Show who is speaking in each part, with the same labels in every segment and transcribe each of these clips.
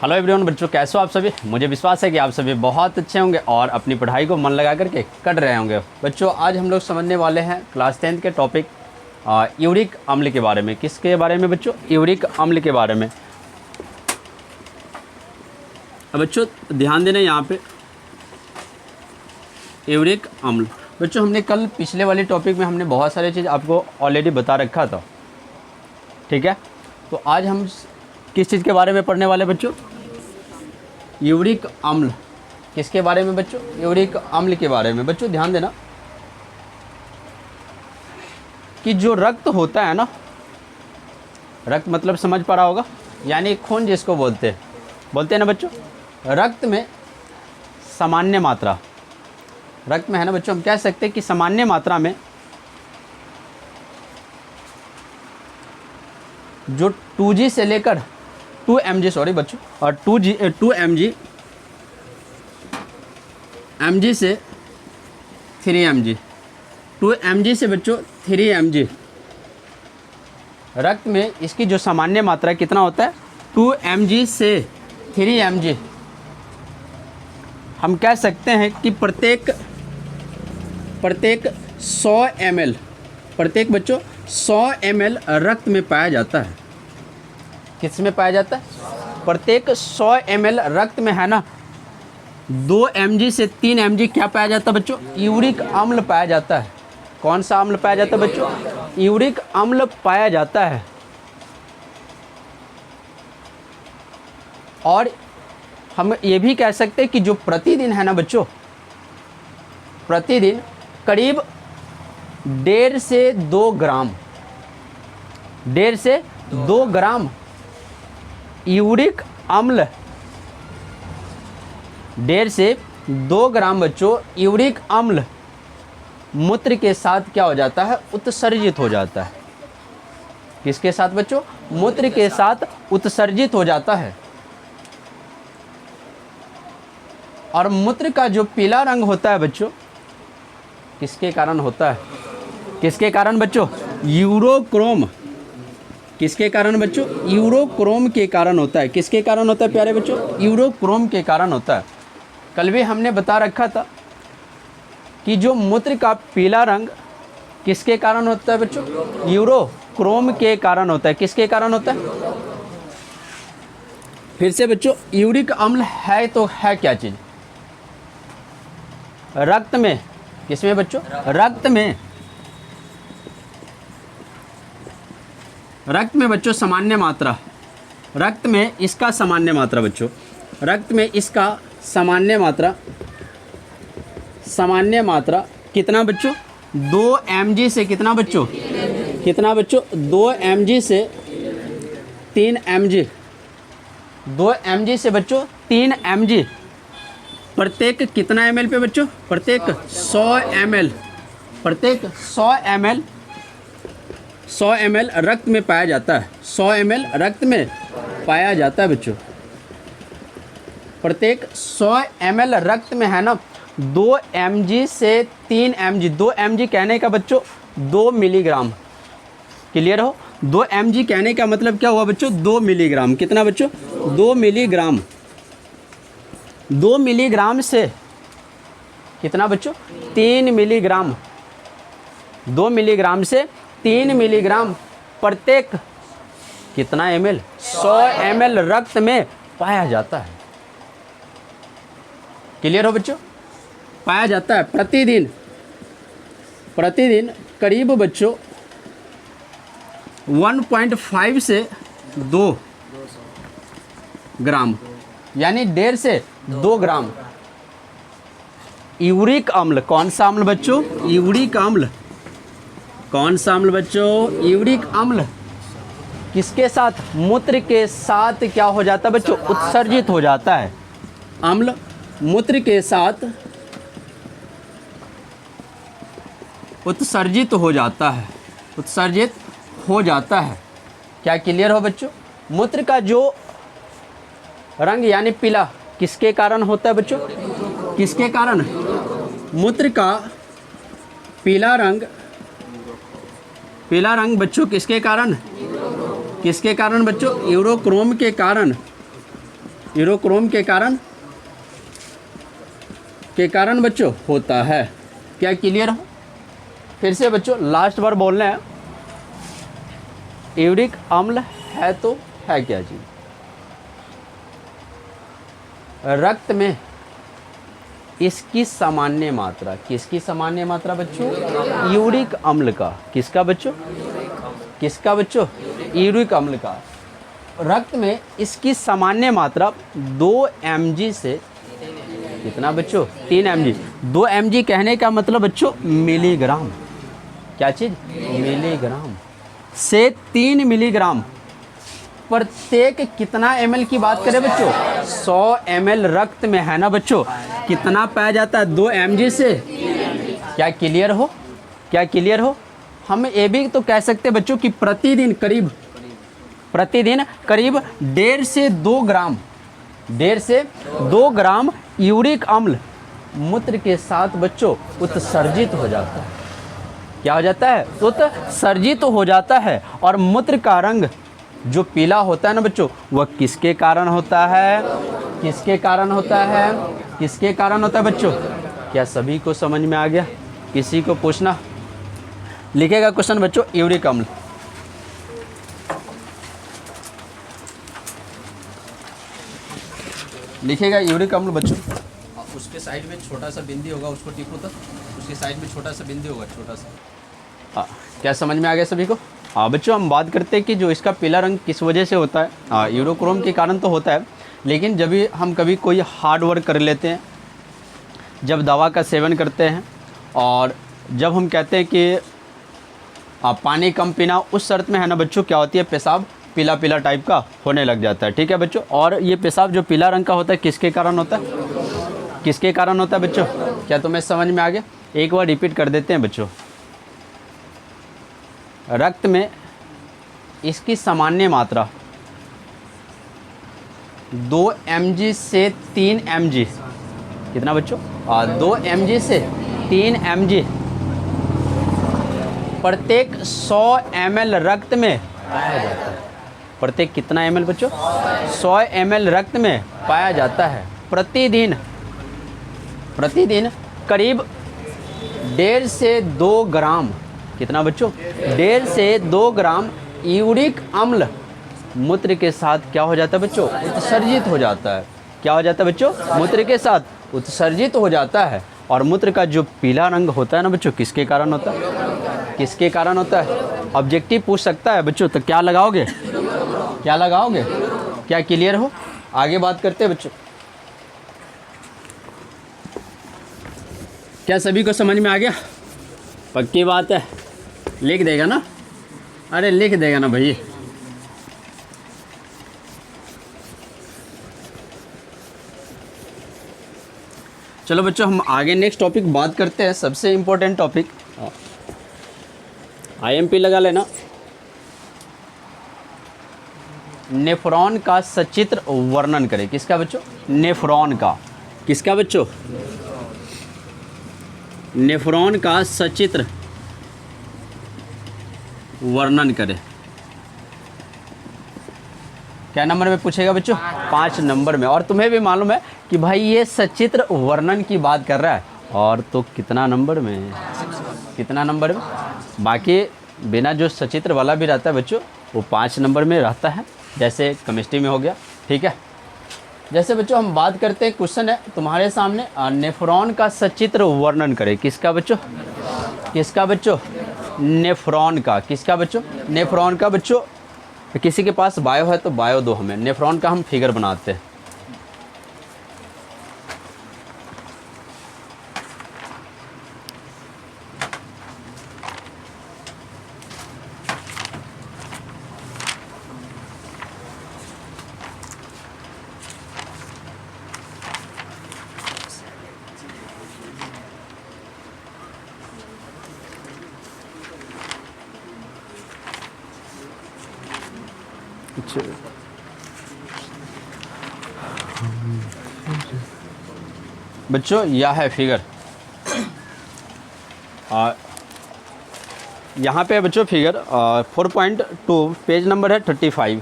Speaker 1: Hello everyone बच्चों, कैसे हो आप सभी। मुझे विश्वास है कि आप सभी बहुत अच्छे होंगे और अपनी पढ़ाई को मन लगा करके कर रहे होंगे। बच्चों आज हम लोग समझने वाले हैं क्लास 10 के टॉपिक यूरिक अम्ल के बारे में। किसके बारे में बच्चों? यूरिक अम्ल के बारे में। अब बच्चों ध्यान देना यहाँ पे यूरिक अम्ल। बच्चों हमने कल पिछले वाले टॉपिक में हमने बहुत सारी चीज़ आपको ऑलरेडी बता रखा था, ठीक है। तो आज हम किस चीज़ के बारे में पढ़ने वाले बच्चों? यूरिक अम्ल। किसके बारे में बच्चों? यूरिक अम्ल के बारे में। बच्चों ध्यान देना कि जो रक्त होता है ना, रक्त मतलब समझ पा रहा होगा, यानी खून जिसको बोलते हैं ना बच्चों। रक्त में सामान्य मात्रा, रक्त में है ना बच्चों, हम कह सकते हैं कि सामान्य मात्रा में जो 2G से लेकर 2 mg, सॉरी बच्चों, और 2 mg से 3 mg, 2 mg से बच्चों 3 mg रक्त में इसकी जो सामान्य मात्रा कितना होता है? 2 mg से 3 mg। हम कह सकते हैं कि प्रत्येक 100 ml, प्रत्येक बच्चों 100 ml रक्त में पाया जाता है। किस में पाया जाता है? प्रत्येक 100 ml रक्त में है ना 2 mg से 3 mg क्या पाया जाता है बच्चों? यूरिक अम्ल पाया जाता है। कौन सा अम्ल पाया जाता है बच्चों? यूरिक अम्ल पाया जाता है। और हम ये भी कह सकते हैं कि जो प्रतिदिन है ना बच्चों, प्रतिदिन करीब 1.5 से 2 ग्राम, 1.5 से 2 ग्राम यूरिक अम्ल, 1.5 से 2 ग्राम बच्चों यूरिक अम्ल मूत्र के साथ क्या हो जाता है? उत्सर्जित हो जाता है। किसके साथ बच्चों? मूत्र के साथ उत्सर्जित हो जाता है। और मूत्र का जो पीला रंग होता है बच्चों, किसके कारण होता है? किसके कारण बच्चों? यूरोक्रोम। किसके कारण बच्चों? यूरोक्रोम के कारण होता है। किसके कारण होता है प्यारे बच्चों? यूरोक्रोम के कारण होता है। कल भी हमने बता रखा था कि जो मूत्र का पीला रंग किसके कारण होता है बच्चों? यूरोक्रोम के कारण होता है। किसके कारण होता है? फिर से बच्चों, यूरिक अम्ल है तो है क्या चीज़? रक्त में। किसमें बच्चों? रक्त में। रक्त में बच्चों सामान्य मात्रा, रक्त में इसका सामान्य मात्रा बच्चों, रक्त में इसका सामान्य मात्रा, सामान्य मात्रा कितना बच्चों? 2 mg से कितना बच्चों? कितना बच्चों? 2 mg से 3 mg, 2 mg से बच्चों 3 mg प्रत्येक कितना ml पे बच्चों? प्रत्येक 100 ml, प्रत्येक 100 ml, 100 ml रक्त में पाया जाता है। 100 ml रक्त में पाया जाता है बच्चों। प्रत्येक 100 ml रक्त में है ना 2 mg से 3 mg, 2 mg कहने का बच्चों 2 मिलीग्राम। क्लियर हो? 2 mg कहने का मतलब क्या हुआ बच्चों? 2 मिलीग्राम। कितना बच्चों? 2 मिलीग्राम। 2 मिलीग्राम से कितना बच्चों? 3 मिलीग्राम। 2 मिलीग्राम से 3 मिलीग्राम प्रत्येक कितना ml? 100 ml रक्त में पाया जाता है। क्लियर हो बच्चों? पाया जाता है प्रतिदिन, प्रतिदिन करीब बच्चों 1.5 से 2 ग्राम, यानी 1.5 से 2 ग्राम यूरिक अम्ल। कौन सा अम्ल बच्चों? यूरिक अम्ल। कौन सा अम्ल बच्चों? यूरिक अम्ल किसके साथ? मूत्र के साथ क्या हो जाता है बच्चों? उत्सर्जित हो जाता है। अम्ल मूत्र के साथ उत्सर्जित हो जाता है, उत्सर्जित हो जाता है। क्या क्लियर हो बच्चों? मूत्र का जो रंग यानी पीला किसके कारण होता है बच्चों? किसके कारण? मूत्र का पीला रंग, पीला रंग बच्चों किसके कारण? किसके कारण बच्चों? यूरोक्रोम के कारण। यूरोक्रोम के कारण बच्चों होता है। क्या क्लियर हो? फिर से बच्चों लास्ट बार बोलना है, यूरिक अम्ल है तो है क्या चीज? रक्त में इसकी सामान्य मात्रा, किसकी सामान्य मात्रा बच्चों? यूरिक अम्ल का। किसका बच्चों? किसका बच्चों? यूरिक अम्ल का। रक्त में इसकी सामान्य मात्रा 2 mg से कितना बच्चों? 3 mg। 2 mg कहने का मतलब बच्चों मिलीग्राम। क्या चीज? मिलीग्राम से 3 मिलीग्राम प्रत्येक कितना ml की बात करें बच्चों? 100 ml रक्त में है ना बच्चों, कितना पाया जाता है? 2 mg से। क्या क्लियर हो? क्या क्लियर हो? हम ये भी तो कह सकते हैं बच्चों कि प्रतिदिन करीब 1.5 से 2 ग्राम, 1.5 से 2 ग्राम यूरिक अम्ल मूत्र के साथ बच्चों उत्सर्जित हो जाता है। क्या हो जाता है? उत्सर्जित हो जाता है। और मूत्र का रंग जो पीला होता है ना बच्चों, वह किसके कारण होता है? किसके कारण होता है? किसके कारण होता है बच्चों? क्या सभी को समझ में आ गया? किसी को पूछना? लिखेगा क्वेश्चन बच्चों, यूरिक अम्ल। लिखेगा यूरिक अम्ल बच्चों। उसके साइड में छोटा सा बिंदी होगा, उसको टिपो तो उसके साइड में छोटा सा बिंदी होगा, छोटा सा। क्या समझ में आ गया सभी को? बच्चों हम बात करते हैं कि जो इसका पीला रंग किस वजह से होता है। यूरोक्रोम के कारण तो होता है, लेकिन जब भी हम कभी कोई हार्ड वर्क कर लेते हैं, जब दवा का सेवन करते हैं, और जब हम कहते हैं कि पानी कम पीना, उस शर्त में है ना बच्चों क्या होती है? पेशाब पीला पीला टाइप का होने लग जाता है। ठीक है बच्चों? और ये पेशाब जो पीला रंग का होता है किसके कारण होता है? किसके कारण होता है बच्चों? क्या तुम्हें समझ में आ गया? एक बार रिपीट कर देते हैं बच्चों। रक्त में इसकी सामान्य मात्रा 2 mg से 3 mg, कितना बच्चों? 2 mg से 3 mg प्रत्येक 100 ml रक्त में पाया जाता है। प्रत्येक कितना ml बच्चों? 100 ml रक्त में पाया जाता है। प्रतिदिन करीब 1.5 से 2 ग्राम, कितना बच्चों? 1.5 से 2 ग्राम यूरिक अम्ल मूत्र के साथ क्या हो जाता है बच्चों? उत्सर्जित हो जाता है। क्या हो जाता है बच्चों? मूत्र के साथ उत्सर्जित हो जाता है। और मूत्र का जो पीला रंग होता है ना बच्चों, किसके कारण होता है? किसके कारण होता है? ऑब्जेक्टिव पूछ सकता है बच्चों, तो क्या लगाओगे? क्या लगाओगे? क्या क्लियर हो? आगे बात करते हैं बच्चों। क्या सभी को समझ में आ गया? पक्की बात है? लिख देगा ना? अरे लिख देगा ना भैया। चलो बच्चों हम आगे नेक्स्ट टॉपिक बात करते हैं। सबसे इम्पोर्टेंट टॉपिक, IMP लगा लेना। नेफ्रॉन का सचित्र वर्णन करें। किसका बच्चों? नेफ्रॉन का। किसका बच्चों? नेफ्रॉन का सचित्र वर्णन करें। क्या नंबर में पूछेगा बच्चों? 5 नंबर में। और तुम्हें भी मालूम है कि भाई ये सचित्र वर्णन की बात कर रहा है, और तो कितना नंबर में? कितना नंबर में? बाकी बिना जो सचित्र वाला भी रहता है बच्चों, वो 5 नंबर में रहता है, जैसे केमिस्ट्री में हो गया। ठीक है? जैसे बच्चों हम बात करते हैं, क्वेश्चन है तुम्हारे सामने, नेफ्रॉन का सचित्र वर्णन करें। किसका बच्चों? किसका बच्चों? नेफ्रॉन का। किसका बच्चों? नेफ्रॉन का बच्चों। किसी के पास बायो है तो बायो दो हमें। नेफ्रॉन का हम फिगर बनाते हैं। बच्चों यह है फिगर, यहाँ पे बच्चों फिगर 4.2 पेज नंबर है 35।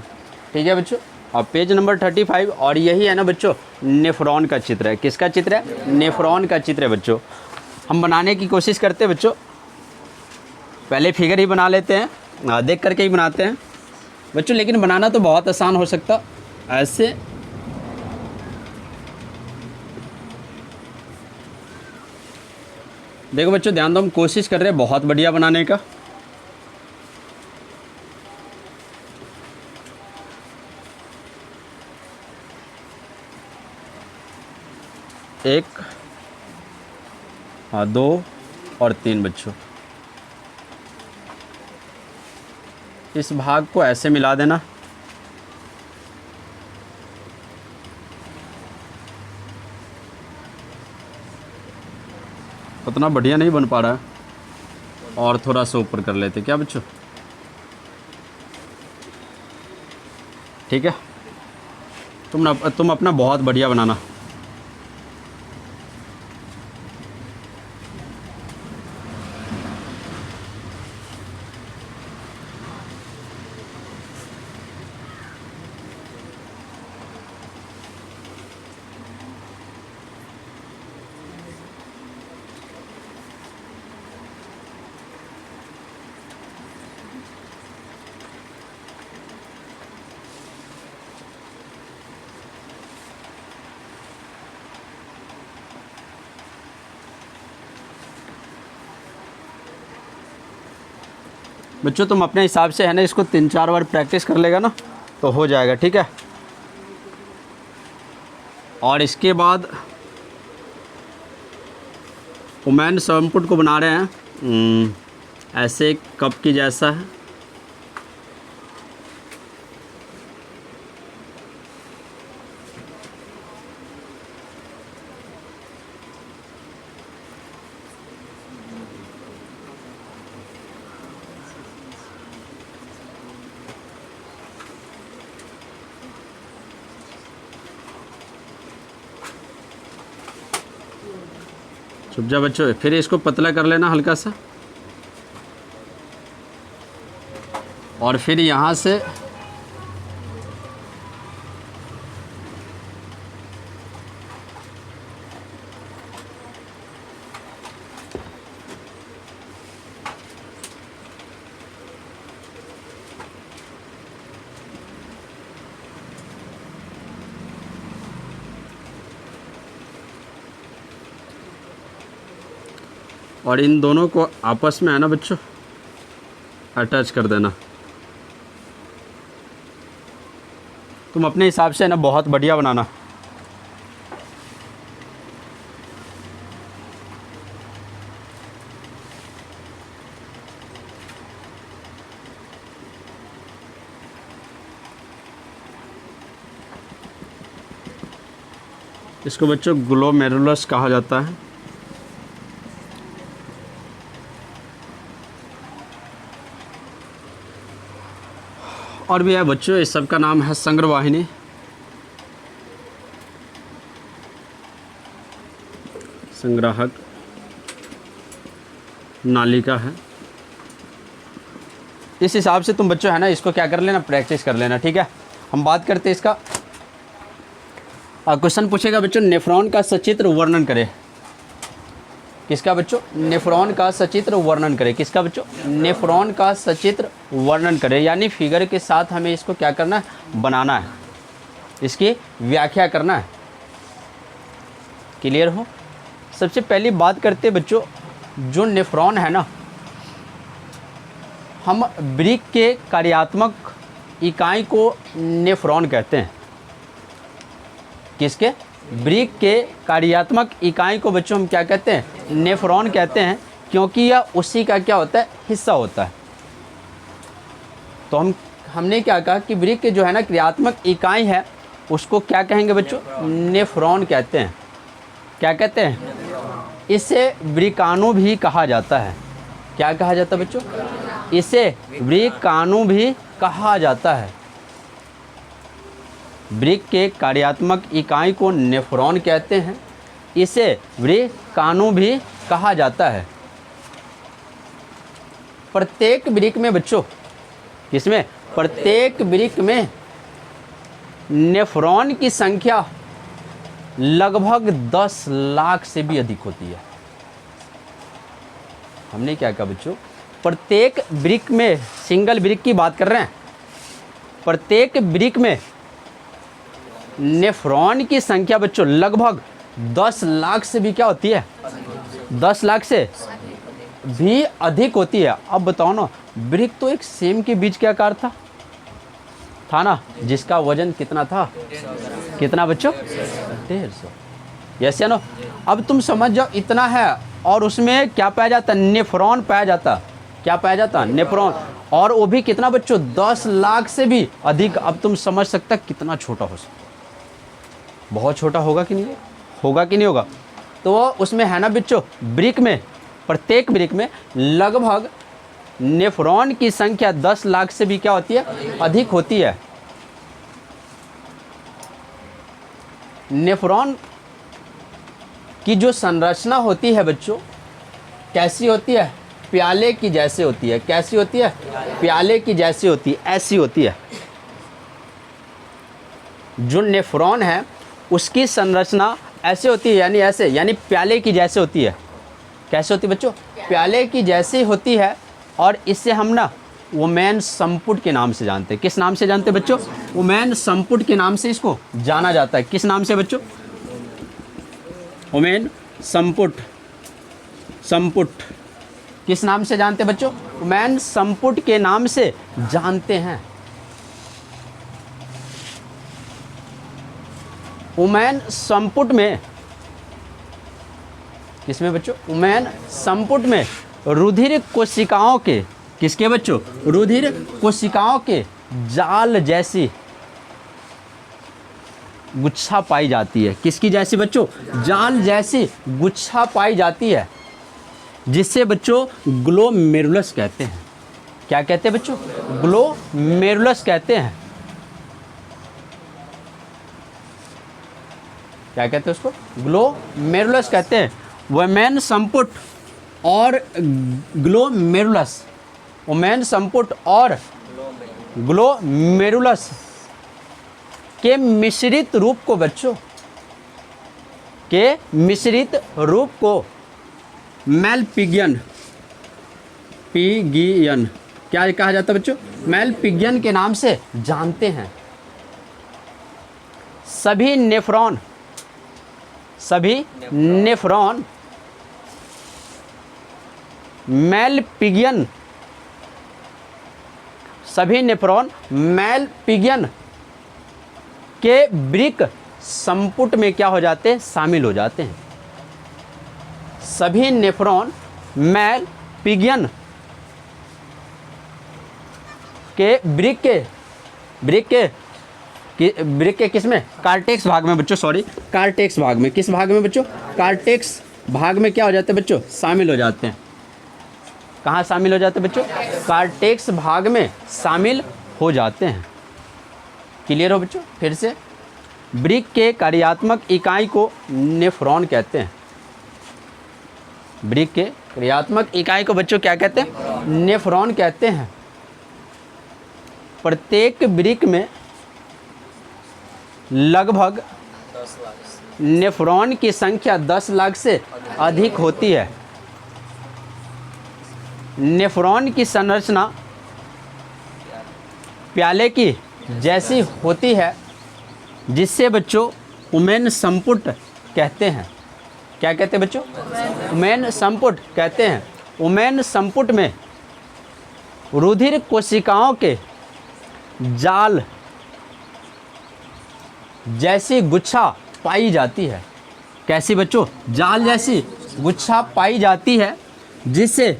Speaker 1: ठीक है बच्चों? और पेज नंबर 35, और यही है ना बच्चों नेफ्रॉन का चित्र है। किसका चित्र है? नेफ्रॉन का चित्र है बच्चों। हम बनाने की कोशिश करते हैं बच्चों, पहले फिगर ही बना लेते हैं, देख करके ही बनाते हैं बच्चों, लेकिन बनाना तो बहुत आसान हो सकता। ऐसे देखो बच्चों, ध्यान दो, हम कोशिश कर रहे हैं बहुत बढ़िया बनाने का। एक, हाँ, 2 और 3 बच्चों। इस भाग को ऐसे मिला देना। उतना बढ़िया नहीं बन पा रहा है, और थोड़ा सा ऊपर कर लेते क्या बच्चों? ठीक है, तुम अपना बहुत बढ़िया बनाना। बच्चों तुम अपने हिसाब से है ना इसको 3-4 बार प्रैक्टिस कर लेगा ना तो हो जाएगा, ठीक है। और इसके बाद वुमेन संपुट को बना रहे हैं, ऐसे कप की जैसा है। चुप जा बच्चों, फिर इसको पतला कर लेना हल्का सा, और फिर यहाँ से और इन दोनों को आपस में है ना बच्चों अटैच कर देना। तुम अपने हिसाब से है ना बहुत बढ़िया बनाना। इसको बच्चों ग्लोमेरुलस कहा जाता है। और भी है बच्चों, इस सब का नाम है संग्रवाहिनी। संग्राहक नालिका है। इस हिसाब से तुम बच्चों है ना इसको क्या कर लेना, प्रैक्टिस कर लेना, ठीक है। हम बात करते हैं इसका। क्वेश्चन पूछेगा बच्चों, नेफ्रॉन का सचित्र वर्णन करें। किसका बच्चों? नेफ्रॉन का सचित्र वर्णन करें। किसका बच्चों? नेफ्रॉन का सचित्र वर्णन करें, यानी फिगर के साथ हमें इसको क्या करना है, बनाना है, इसकी व्याख्या करना है। क्लियर हो? सबसे पहली बात करते बच्चों, जो नेफ्रॉन है ना, हम वृक्क के कार्यात्मक इकाई को नेफ्रॉन कहते हैं। किसके? वृक्क के कार्यात्मक इकाई को बच्चों हम क्या कहते हैं, नेफ्रॉन कहते हैं, क्योंकि यह उसी का क्या होता है, हिस्सा होता है। तो हमने क्या कहा कि वृक्क जो है ना क्रियात्मक इकाई है, उसको क्या कहेंगे बच्चों, नेफ्रॉन कहते हैं। क्या कहते हैं? इसे वृक्काणु भी कहा जाता है। क्या कहा जाता है बच्चों? इसे वृक्काणु भी कहा जाता है। वृक्क के कार्यात्मक इकाई को नेफ्रॉन कहते हैं, इसे वृक्काणु भी कहा जाता है। प्रत्येक वृक्क में बच्चों, किसमें? प्रत्येक वृक्क में नेफ्रॉन की संख्या लगभग 10 लाख से भी अधिक होती है। हमने क्या कहा बच्चों, प्रत्येक वृक्क में, सिंगल वृक्क की बात कर रहे हैं, प्रत्येक वृक्क में नेफ्रॉन की संख्या बच्चों लगभग 10 लाख से भी क्या होती है, 10 लाख से भी अधिक होती है। अब बताओ ना, वृक्क तो एक सेम के बीज के आकार था ना, जिसका वजन कितना था, कितना बच्चों, 150। यस या नो। अब तुम समझ जाओ, इतना है और उसमें क्या पाया जाता, नेफ्रॉन पाया जाता। क्या पाया जाता, नेफ्रॉन, और वो भी कितना बच्चों, 10 लाख से भी अधिक। अब तुम समझ सकता कितना छोटा हो सकता, बहुत छोटा होगा कि नहीं, होगा कि नहीं होगा। तो उसमें है ना बच्चों, वृक्क में, प्रत्येक वृक्क में लगभग नेफ्रॉन की संख्या 10 लाख से भी क्या होती है, अधिक होती है। नेफ्रॉन की जो संरचना होती है बच्चों, कैसी होती है, प्याले की जैसे होती है। कैसी होती है, प्याले की जैसी होती है, ऐसी होती है। जो नेफ्रॉन है उसकी संरचना ऐसे होती है, यानी ऐसे, यानी प्याले की जैसे होती है। कैसे होती है बच्चों, प्याले की जैसी होती है। और इससे हम ना वुमेन संपुट के नाम से जानते हैं। किस नाम से जानते हैं बच्चों, वुमेन संपुट के नाम से इसको जाना जाता है। किस नाम से बच्चों, वुमेन संपुट, संपुट किस नाम से जानते हैं बच्चों, वुमेन संपुट के नाम से जानते हैं। वुमेन संपुट में, किसमें बच्चों, वुमेन संपुट में रुधिर कोशिकाओं के, किसके बच्चों, रुधिर कोशिकाओं के जाल जैसी गुच्छा पाई जाती है। किसकी जैसी बच्चों, जाल जैसी गुच्छा पाई जाती है, जिससे बच्चों ग्लोमेरुलस कहते हैं। क्या कहते हैं बच्चों, ग्लोमेरुलस कहते हैं। क्या कहते हैं उसको, ग्लोमेरुलस कहते हैं। वुमेन संपुट और ग्लोमेरुलस, वुमेन संपुट और ग्लोमेरुलस के मिश्रित रूप को बच्चों, के मिश्रित रूप को मेलपिगियन, पिगियन क्या कहा जाता है बच्चों, मेलपिगियन के नाम से जानते हैं। सभी नेफ्रॉन, सभी नेफ्रॉन मेलपिगियन, सभी नेफ्रॉन मेलपिगियन के वृक्क संपुट में क्या हो जाते हैं, शामिल हो जाते हैं। सभी नेफ्रॉन मेलपिगियन के वृक्क के किस में, कार्टेक्स भाग में बच्चों, सॉरी कार्टेक्स भाग में। किस भाग में बच्चों, कार्टेक्स भाग में क्या हो जाते हैं बच्चों, शामिल हो जाते हैं। कहाँ शामिल हो जाते हैं बच्चों, कार्टेक्स भाग में शामिल हो जाते हैं। क्लियर हो बच्चों, फिर से, वृक्क के कार्यात्मक इकाई को नेफ्रॉन कहते हैं। वृक्क के कार्यात्मक इकाई को बच्चों क्या कहते हैं, नेफ्रॉन कहते हैं। प्रत्येक वृक्क में लगभग नेफ्रॉन की संख्या 10 लाख से अधिक होती है। नेफ्रॉन की संरचना प्याले की जैसी होती है, जिससे बच्चों वुमेन संपुट कहते हैं। क्या कहते हैं बच्चों, वुमेन संपुट कहते हैं। वुमेन संपुट में रुधिर कोशिकाओं के जाल जैसी गुच्छा पाई जाती है। कैसी बच्चों, जाल जैसी गुच्छा पाई जाती है, जिसे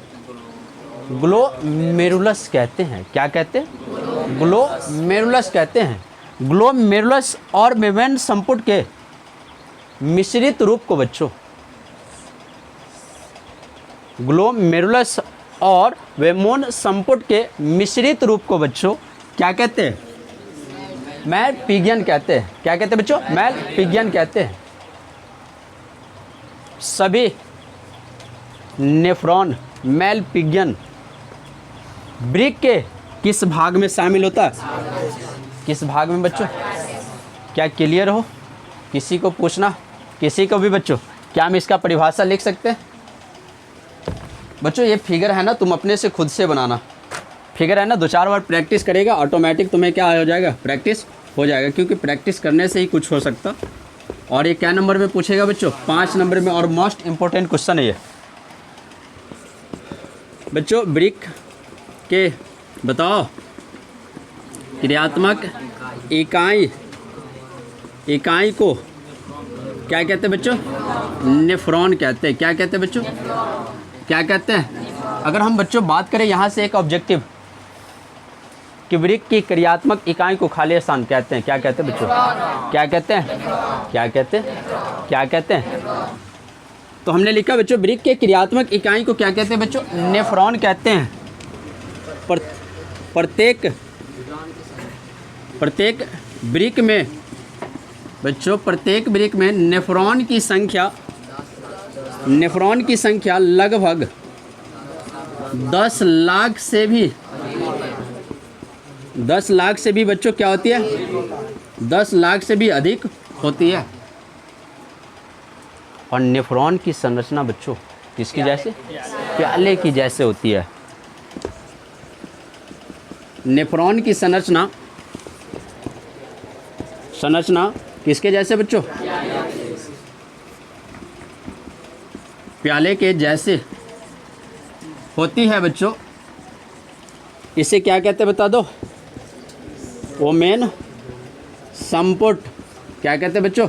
Speaker 1: ग्लोमेरुलस कहते हैं। क्या कहते हैं, ग्लोमेरुलस कहते हैं। ग्लोमेरुलस और वुमेन संपुट के मिश्रित रूप को बच्चों, ग्लोमेरुलस और वुमेन संपुट के मिश्रित रूप को बच्चों क्या कहते हैं, मेलपिगियन कहते हैं। क्या कहते हैं बच्चों, मेलपिगियन कहते हैं। सभी नेफ्रॉन मेलपिगियन वृक्क के किस भाग में शामिल होता है, किस भाग में बच्चों, क्या क्लियर हो? किसी को पूछना, किसी को भी बच्चों? क्या हम इसका परिभाषा लिख सकते हैं? बच्चों ये फिगर है ना, तुम अपने से खुद से बनाना। फिगर है ना, 2-4 बार प्रैक्टिस करेगा ऑटोमेटिक तुम्हें क्या हो जाएगा, प्रैक्टिस हो जाएगा, क्योंकि प्रैक्टिस करने से ही कुछ हो सकता। और ये क्या नंबर में पूछेगा बच्चों? 5 नंबर में। और मोस्ट इम्पोर्टेंट क्वेश्चन है ये बच्चों। ब्रिक के बताओ क्रियात्मक इकाई को क्या कहते हैं बच्चों? नेफ्रॉन कहते हैं। क्या कहते हैं बच्चों? क्या कहते हैं? अगर हम बच्चों बात करें यहाँ से एक ऑब्जेक्टिव कि ब्रिक की क्रियात्मक इकाई को खाली स्थान कहते हैं। क्या कहते हैं बच्चों? क्या कहते हैं? क्या कहते हैं? क्या कहते हैं? तो हमने लिखा बच्चों ब्रिक के क्रियात्मक इकाई को क्या कहते हैं बच्चों? नेफ्रॉन कहते हैं। प्रत्येक ब्रिक में बच्चों, प्रत्येक ब्रिक में नेफ्रॉन की संख्या लगभग 10 लाख से भी बच्चों क्या होती है? 10 लाख से भी अधिक होती है। और नेफ्रॉन की संरचना बच्चों किसकी जैसे? प्याले की जैसे होती है। नेफ्रॉन की संरचना किसके जैसे बच्चों? प्याले के जैसे होती है बच्चों। इसे क्या कहते हैं बता दो? ओमेन संपुट। क्या कहते हैं बच्चों?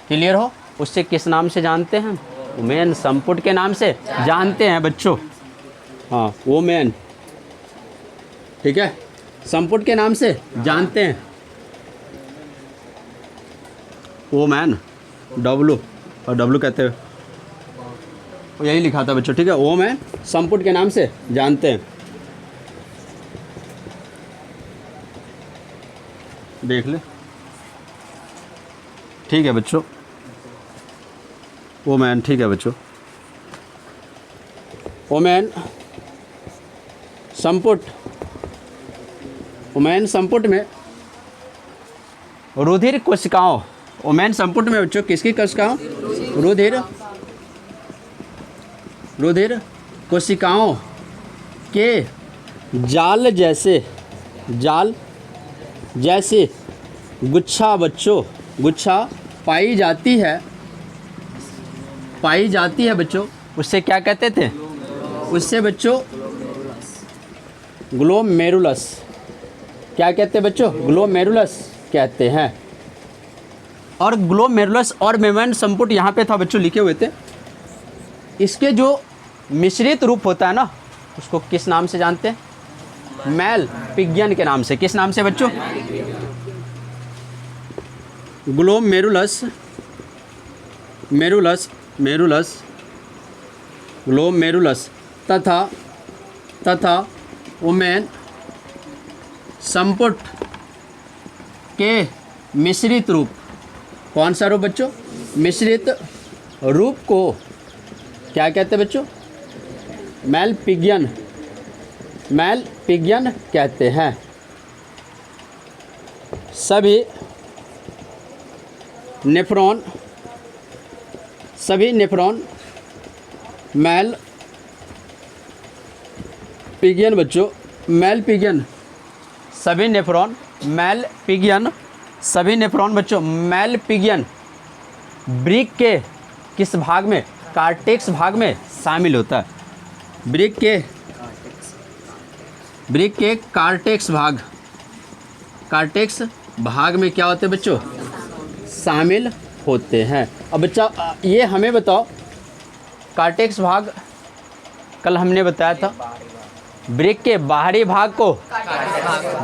Speaker 1: क्लियर हो? उससे किस नाम से जानते हैं? ओमेन संपुट के नाम से जानते हैं बच्चों। हाँ ओमेन, ठीक है, संपुट के नाम से जानते हैं। ओमेन डब्लू, और डब्लू कहते हैं, यही लिखा था बच्चों, ठीक है। ओमेन संपुट के नाम से जानते हैं। देख ले, ठीक है बच्चों। ओमेन, ठीक है बच्चों। ओमेन संपुट में रुधिर कोशिकाओं, ओमेन संपुट में बच्चों किसकी कोशिकाओं? रुधिर कोशिकाओं के जाल जैसे गुच्छा बच्चों, गुच्छा पाई जाती है बच्चों। उससे क्या कहते थे? उससे बच्चों ग्लोमेरुलस। क्या कहते हैं बच्चों? ग्लोमेरुलस कहते हैं। और ग्लोमेरुलस और मेमेन संपुट यहाँ पे था बच्चों, लिखे हुए थे। इसके जो मिश्रित रूप होता है ना, उसको किस नाम से जानते हैं? मैल पिगियन के नाम से। किस नाम से बच्चों? ग्लोमेरुलस, ग्लोमेरुलस तथा ओमेन संपुट के मिश्रित रूप। कौन सा रूप बच्चों? मिश्रित रूप को क्या कहते हैं बच्चों? मैल पिगियन कहते हैं। सभी नेफ्रॉन मैल पिगियन बच्चों, मैल पिगियन, सभी नेफ्रॉन बच्चों मैल पिगियन ब्रिक के किस भाग में? कार्टेक्स भाग में शामिल होता है। ब्रिक के कार्टेक्स भाग में क्या होते हैं बच्चों? शामिल होते हैं। अब बच्चा ये हमें बताओ, कार्टेक्स भाग कल हमने बताया था। ब्रिक के बाहरी भाग को,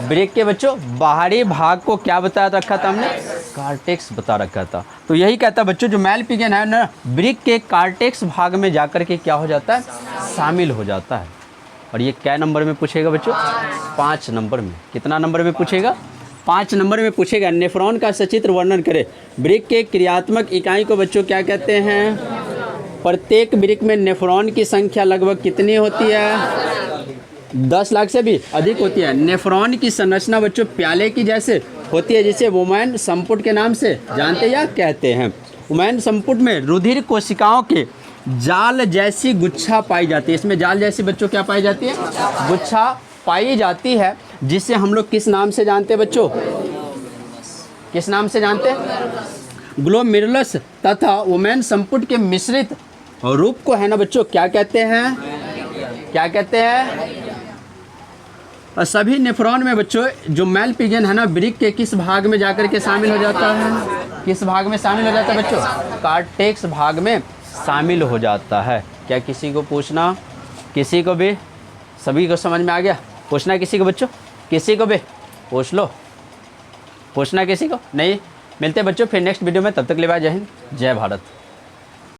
Speaker 1: ब्रिक के बच्चों बाहरी भाग को क्या बता रखा था हमने? कार्टेक्स बता रखा था। तो यही कहता बच्चों, जो मैल पिगियन है ना, ब्रिक के कार्टेक्स भाग में जाकर के क्या हो जाता है? शामिल हो जाता है। और ये क्या नंबर में पूछेगा बच्चों? 5 नंबर में। कितना नंबर में पूछेगा? 5 नंबर में पूछेगा। नेफ्रॉन का सचित्र वर्णन करें। ब्रिक के क्रियात्मक इकाई को बच्चों क्या कहते हैं? प्रत्येक ब्रिक में नेफ्रॉन की संख्या लगभग कितनी होती है? 10 लाख से भी अधिक होती है। नेफ्रॉन की संरचना बच्चों प्याले की जैसे होती है, जिसे वोमैन संपुट के नाम से जानते या कहते हैं। वोमैन संपुट में रुधिर कोशिकाओं के जाल जैसी गुच्छा पाई जाती है। इसमें जाल जैसी बच्चों क्या पाई जाती है? गुच्छा पाई जाती है, जिसे हम लोग किस नाम से जानते हैं बच्चों? किस नाम से जानते हैं? ग्लोमेरुलस तथा वोमैन संपुट के मिश्रित रूप को है ना बच्चों क्या कहते हैं? क्या कहते हैं? और सभी नेफ्रॉन में बच्चों जो मेल पिजन है ना, वृक्क के किस भाग में जाकर के शामिल हो जाता है? किस भाग में शामिल हो जाता है बच्चों? कार्टेक्स भाग में शामिल हो जाता है। क्या किसी को पूछना? किसी को भी? सभी को समझ में आ गया? पूछना किसी को बच्चों? किसी को भी पूछ लो। पूछना किसी को नहीं? मिलते हैं बच्चों फिर नेक्स्ट वीडियो में, तब तक के लिए बाय, जय हिंद, जय भारत।